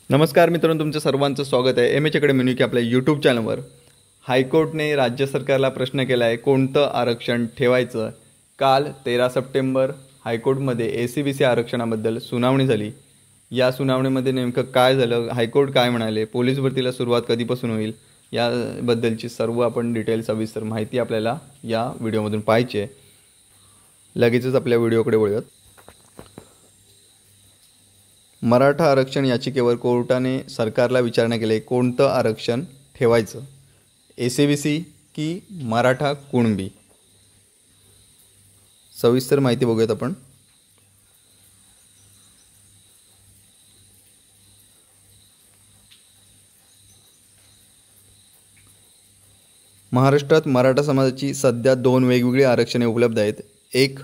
नमस्कार मित्रांनो, तुमचं सर्वांचं स्वागत आहे एम एच अकॅडमी की आपल्या यूट्यूब चॅनलवर। हायकोर्टने राज्य सरकारला प्रश्न केला आहे, कोणतं आरक्षण ठेवायचं। काल 13 सप्टेंबर हायकोर्टमध्ये ACBC आरक्षणाबद्दल सुनावणी झाली। या सुनावणीमध्ये नेमकं काय झालं, हायकोर्ट काय म्हणाले, पोलीस भरतीला सुरुवात कधीपासून होईल, याबद्दलची सर्व आपण डिटेल सविस्तर माहिती आपल्याला या व्हिडिओमधून पाहायची आहे। लगेचच आपल्या व्हिडिओकडे वळूयात। मराठा आरक्षण याचिकेवर कोर्टाने सरकारला विचारणा केली, कोणतं आरक्षण ठेवायचं, ACBC की मराठा कुणबी। सविस्तर माहिती बघूयात आपण। महाराष्ट्रात मराठा समाजाची सध्या दोन वेगवेगळी आरक्षणे उपलब्ध आहेत, एक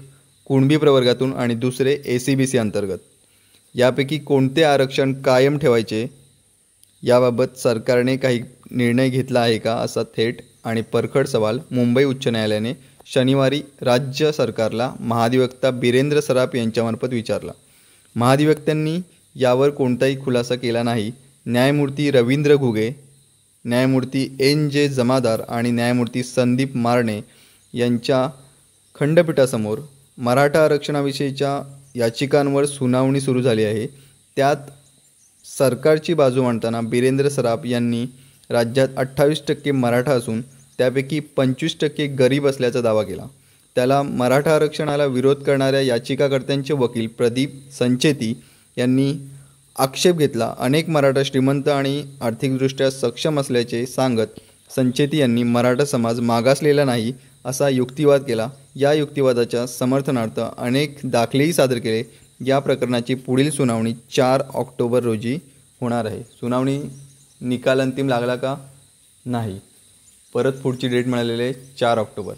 कुणबी प्रवर्गातून आणि दुसरे ACBC अंतर्गत। यापैकी कोणते आरक्षण कायम ठेवायचे याबाबत सरकारने काही निर्णय घेतला आहे का, असा थेट आणि परखड सवाल मुंबई उच्च न्यायालयाने शनिवारी राज्य सरकारला महाधिवक्ता बिरेंद्र सराफ यांच्यामार्फत विचारला। महाधिवक्त्यांनी यावर कोणताही खुलासा केला नाही। न्यायमूर्ती रवींद्र घुगे, न्यायमूर्ती NJ जमादार आणि न्यायमूर्ती संदीप मारणे यांच्या खंडपीठासमोर मराठा आरक्षणाविषयीच्या याचिकांवर सुनावणी सुरू झाली आहे। त्यात सरकारची बाजू मांडताना बिरेंद्र सराफ यांनी राज्यात 28% मराठा असून त्यापैकी 25% गरीब असल्याचा दावा केला। त्याला मराठा आरक्षणाला विरोध करणाऱ्या याचिकाकर्त्यांचे वकील प्रदीप संचेती यांनी आक्षेप घेतला। अनेक मराठा श्रीमंत आणि आर्थिकदृष्ट्या सक्षम असल्याचे सांगत संचेती यांनी मराठा समाज मागासलेला नाही असा युक्तिवाद केला। या युक्तिवादाच्या समर्थनार्थ अनेक दाखलेही सादर केले। या प्रकरणाची पुढील सुनावणी 4 ऑक्टोबर रोजी होणार आहे। सुनावणी निकाल अंतिम लागला का नाही, परत पुढची डेट मिळालेली आहे 4 ऑक्टोबर।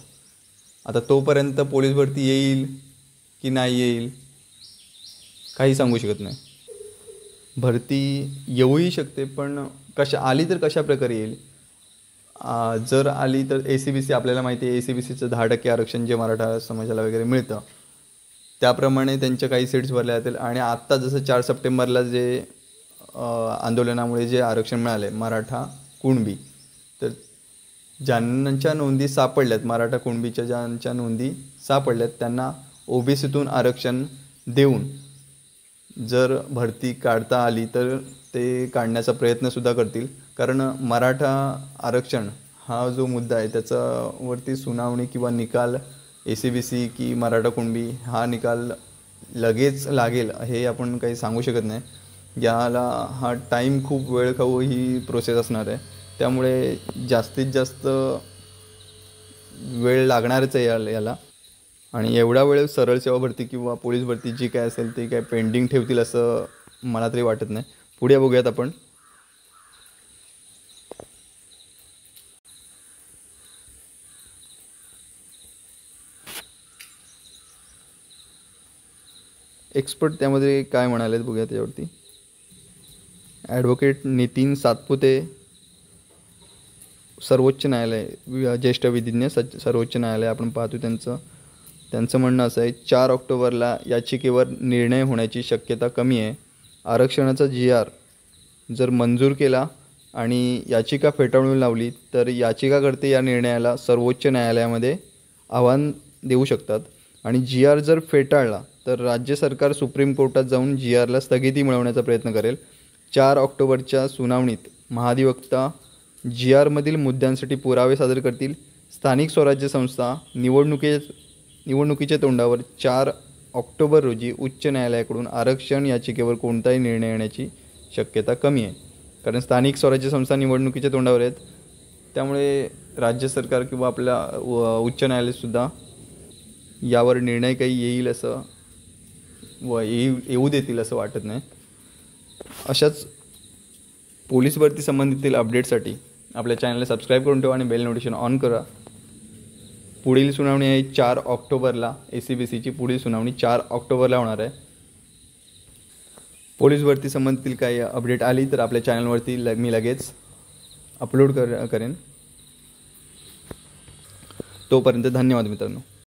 आता तोपर्यंत पोलीस भरती येईल की नाही येईल काही सांगू शकत नाही। भरती येऊही शकते, पण कशा आली तर कशा प्रकारे येईल। जर आली तर ACBC, आपल्याला माहिती आहे ACBCचं 10% आरक्षण जे मराठा समाजाला वगैरे मिळतं, त्याप्रमाणे त्यांच्या काही सीट्स भरल्या जातील। आणि आत्ता जसं 4 सप्टेंबरला जे आंदोलनामुळे जे आरक्षण मिळाले मराठा कुणबी, तर ज्यांच्या नोंदी सापडल्यात, मराठा कुणबीच्या ज्यांच्या नोंदी सापडल्यात त्यांना OBCतून आरक्षण देऊन जर भरती काढता आली तर ते काढण्याचा प्रयत्नसुद्धा करतील। कारण मराठा आरक्षण हा जो मुद्दा आहे त्याच्यावरती सुनावणी किंवा निकाल ACBC की मराठा कुणबी हा निकाल लगेच लागेल हे आपण काही सांगू शकत नाही। याला हा टाईम खूप वेळ खाऊ ही प्रोसेस असणार आहे, त्यामुळे जास्तीत जास्त वेळ लागणारच आहे याला। आणि एवढा वेळ सरळ सेवा भरती किंवा पोलीस भरती जी काय असेल ती काय पेंडिंग ठेवतील असं मला तरी वाटत नाही। पुढे बघूयात आपण। एक्सपर्ट त्यामध्ये काय म्हणालेत बघूया त्यावरती। ॲडव्होकेट नितीन सातपुते, सर्वोच्च न्यायालय, ज्येष्ठ विधिज्ञ सर्वोच्च न्यायालय आपण पाहतो, त्यांचं म्हणणं असं आहे, 4 ऑक्टोबरला याचिकेवर निर्णय होण्याची शक्यता कमी आहे। आरक्षणाचा GR जर मंजूर केला आणि याचिका फेटाळून लावली तर याचिकाकर्ते या निर्णयाला सर्वोच्च न्यायालयामध्ये आव्हान देऊ शकतात। आणि GR जर फेटाळला तर राज्य सरकार सुप्रीम कोर्टात जाऊन GRला स्थगिती मिळवण्याचा प्रयत्न करेल। 4 ऑक्टोबरच्या सुनावणीत महाधिवक्ता GRमधील मुद्द्यांसाठी पुरावे सादर करतील। स्थानिक स्वराज्य संस्था निवडणुकीच्या तोंडावर 4 ऑक्टोबर रोजी उच्च न्यायालयाकडून आरक्षण याचिकेवर कोणताही निर्णय येण्याची शक्यता कमी आहे। कारण स्थानिक स्वराज्य संस्था निवडणुकीच्या तोंडावर आहेत, त्यामुळे राज्य सरकार किंवा आपल्या उच्च न्यायालयसुद्धा यावर निर्णय काही येईल असं येऊ देतील असं वाटत नाही। अशाच पोलीस भरती संबंधितील अपडेटसाठी आपल्या चॅनलला सबस्क्राईब करून ठेवा आणि बेल नोटिफिकेशन ऑन करा। पुढील सुनावणी आहे 4 ऑक्टोबरला, ACBCची पुढील सुनावणी 4 ऑक्टोबरला होणार आहे। पोलीस भरती संबंधितील काही अपडेट आली तर आपल्या चॅनलवरती मी लगेच अपलोड करेन। तोपर्यंत धन्यवाद मित्रांनो।